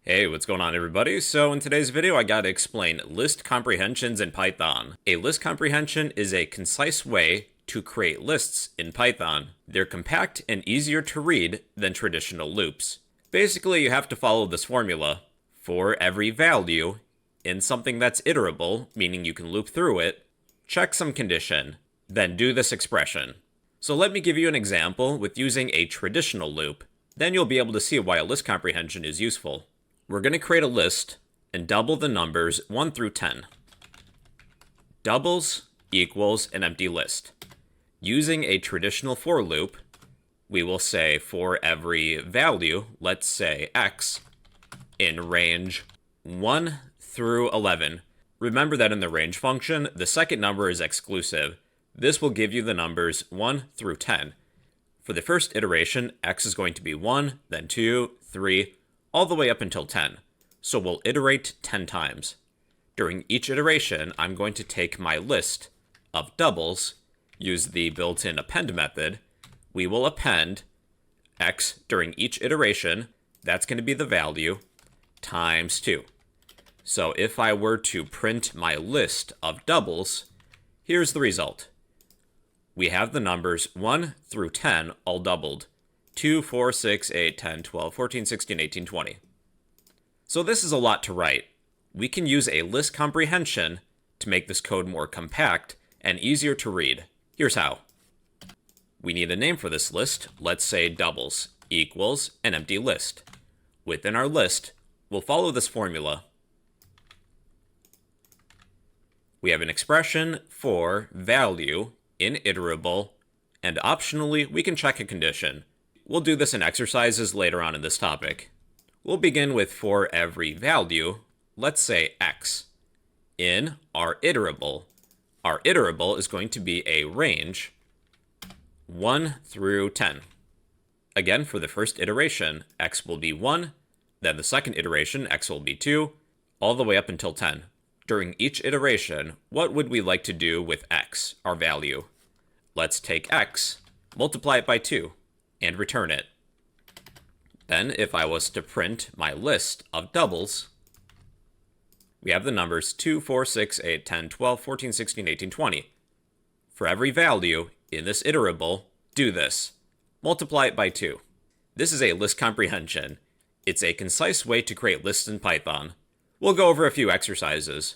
Hey, what's going on everybody? So in today's video I gotta explain list comprehensions in Python. A list comprehension is a concise way to create lists in Python. They're compact and easier to read than traditional loops. Basically, you have to follow this formula. For every value in something that's iterable, meaning you can loop through it, check some condition, then do this expression. So let me give you an example with using a traditional loop. Then you'll be able to see why a list comprehension is useful. We're going to create a list and double the numbers 1 through 10. Doubles equals an empty list. Using a traditional for loop, we will say for every value, let's say x, in range 1 through 11. Remember that in the range function, the second number is exclusive. This will give you the numbers 1 through 10. For the first iteration, x is going to be 1, then 2, 3, all the way up until 10. So we'll iterate 10 times. During each iteration, I'm going to take my list of doubles, use the built-in append method. We will append x during each iteration. That's going to be the value times 2. So if I were to print my list of doubles, here's the result. We have the numbers 1 through 10 all doubled. 2, 4, 6, 8, 10, 12, 14, 16, 18, 20. So this is a lot to write. We can use a list comprehension to make this code more compact and easier to read. Here's how. We need a name for this list. Let's say doubles equals an empty list. Within our list, we'll follow this formula. We have an expression for value in iterable, and optionally, we can check a condition. We'll do this in exercises later on in this topic. We'll begin with for every value, let's say x, in our iterable. Our iterable is going to be a range 1 through 10. Again, for the first iteration, x will be 1, then the second iteration, x will be 2, all the way up until 10. During each iteration, what would we like to do with x, our value? Let's take x, multiply it by 2, and return it. Then, if I was to print my list of doubles, we have the numbers 2, 4, 6, 8, 10, 12, 14, 16, 18, 20. For every value in this iterable, do this. Multiply it by 2. This is a list comprehension. It's a concise way to create lists in Python. We'll go over a few exercises.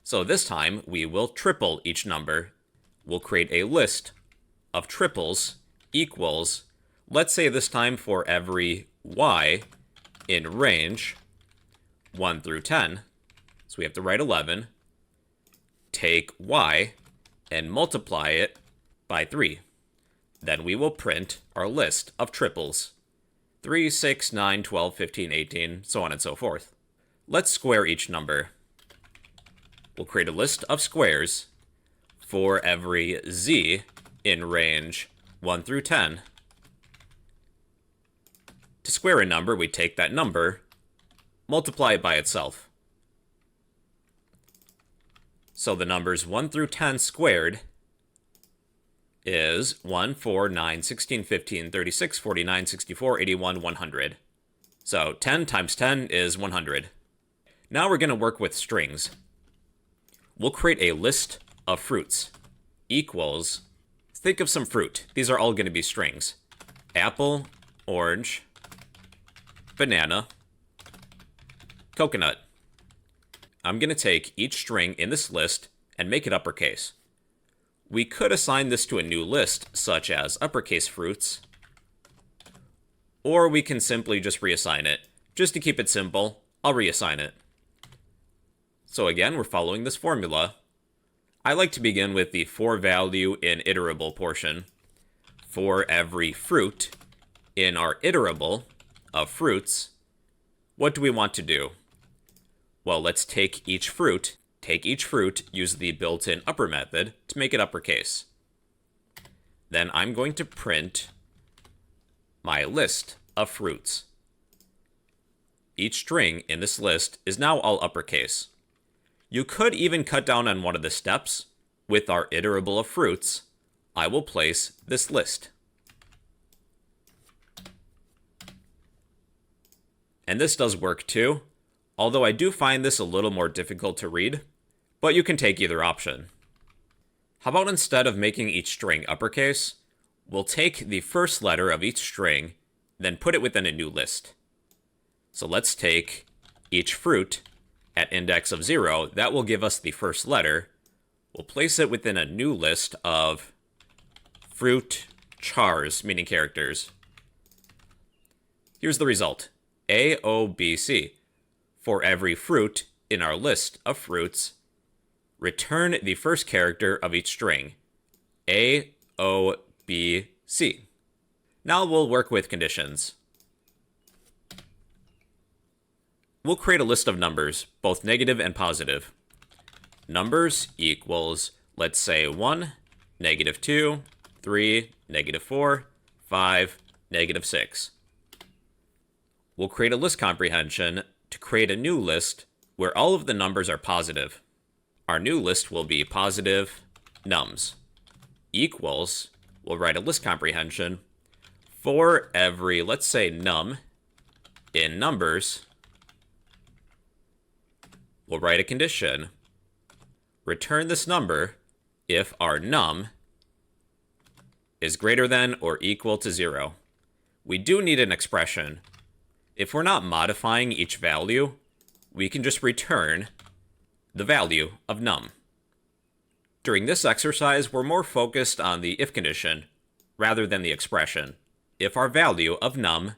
So this time, we will triple each number. We'll create a list of triples equals, let's say this time for every y in range 1 through 10, so we have to write 11, take y and multiply it by 3. Then we will print our list of triples. 3, 6, 9, 12, 15, 18, so on and so forth. Let's square each number. We'll create a list of squares for every z in range 1 through 10. To square a number, we take that number, multiply it by itself. So the numbers 1 through 10 squared is 1, 4, 9, 16, 15, 36, 49, 64, 81, 100. So 10 times 10 is 100. Now we're going to work with strings. We'll create a list of fruits equals, think of some fruit. These are all going to be strings. Apple, orange, banana, coconut. I'm going to take each string in this list and make it uppercase. We could assign this to a new list, such as uppercase fruits, or we can simply just reassign it. Just to keep it simple, I'll reassign it. So again, we're following this formula. I like to begin with the for value in iterable portion. For every fruit in our iterable of fruits, what do we want to do? Well, let's take each fruit, use the built-in upper method to make it uppercase. Then I'm going to print my list of fruits. Each string in this list is now all uppercase. You could even cut down on one of the steps. With our iterable of fruits, I will place this list. And this does work too, although I do find this a little more difficult to read, but you can take either option. How about instead of making each string uppercase, we'll take the first letter of each string, then put it within a new list. So let's take each fruit at index of 0, that will give us the first letter. We'll place it within a new list of fruit chars, meaning characters. Here's the result. A, O, B, C. For every fruit in our list of fruits, return the first character of each string. A, O, B, C. Now we'll work with conditions. We'll create a list of numbers, both negative and positive. Numbers equals, let's say 1, -2, 3, -4, 5, -6. We'll create a list comprehension to create a new list where all of the numbers are positive. Our new list will be positive nums. Equals, we'll write a list comprehension for every, let's say, num in numbers. We'll write a condition. Return this number if our num is greater than or equal to 0. We do need an expression. If we're not modifying each value, we can just return the value of num. During this exercise, we're more focused on the if condition rather than the expression. If our value of num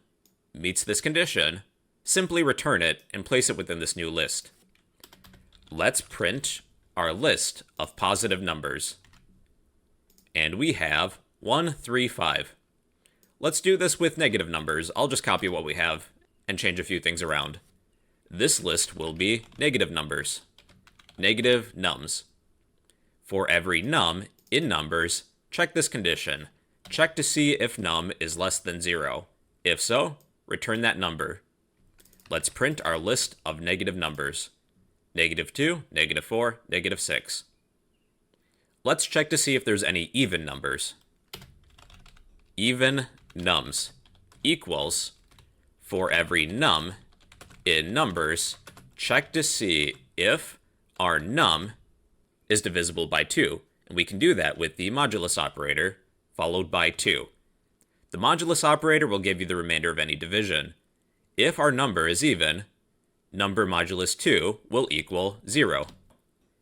meets this condition, simply return it and place it within this new list. Let's print our list of positive numbers. And we have 1, 3, 5. Let's do this with negative numbers. I'll just copy what we have and change a few things around. This list will be negative numbers. Negative nums. For every num in numbers, check this condition. Check to see if num is less than 0. If so, return that number. Let's print our list of negative numbers. -2, -4, -6. Let's check to see if there's any even numbers. Even nums equals, for every num in numbers, check to see if our num is divisible by 2. And we can do that with the modulus operator, followed by 2. The modulus operator will give you the remainder of any division. If our number is even, number modulus 2 will equal 0.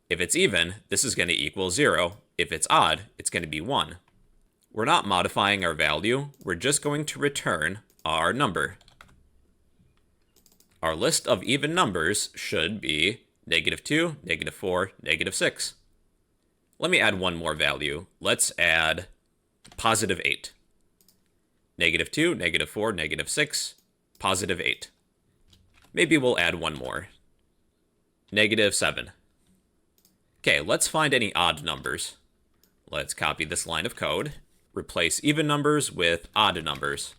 If it's even, this is going to equal 0. If it's odd, it's going to be 1. We're not modifying our value, we're just going to return our number. Our list of even numbers should be -2, -4, -6. Let me add one more value. Let's add positive 8. -2, -4, -6, positive 8. Maybe we'll add one more. -7. Okay, let's find any odd numbers. Let's copy this line of code. Replace even numbers with odd numbers.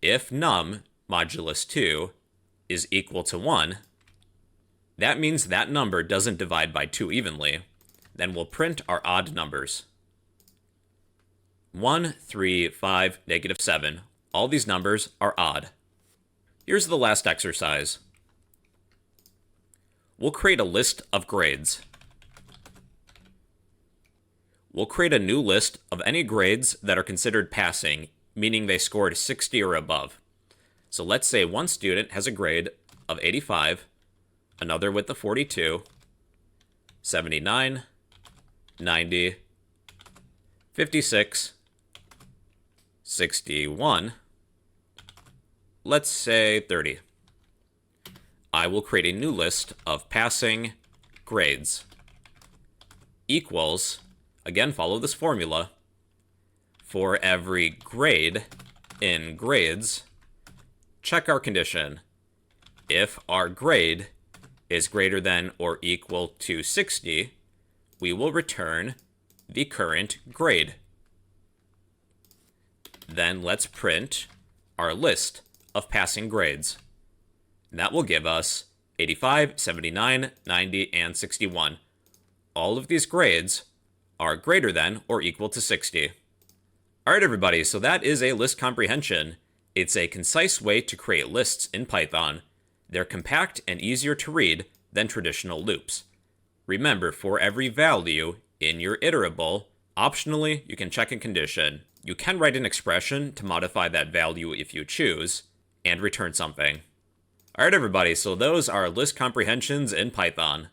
If num modulus 2 is equal to 1, that means that number doesn't divide by 2 evenly. Then we'll print our odd numbers. 1, 3, 5, -7. All these numbers are odd. Here's the last exercise. We'll create a list of grades. We'll create a new list of any grades that are considered passing, meaning they scored 60 or above. So let's say one student has a grade of 85, another with the 42, 79, 90, 56, 61, let's say 30. I will create a new list of passing grades. Equals, again, follow this formula. For every grade in grades, check our condition. If our grade is greater than or equal to 60, we will return the current grade. Then let's print our list of passing grades. And that will give us 85, 79, 90, and 61. All of these grades are greater than or equal to 60. All right, everybody, so that is a list comprehension. It's a concise way to create lists in Python. They're compact and easier to read than traditional loops. Remember, for every value in your iterable, optionally, you can check a condition. You can write an expression to modify that value if you choose, and return something. Alright everybody, so those are list comprehensions in Python.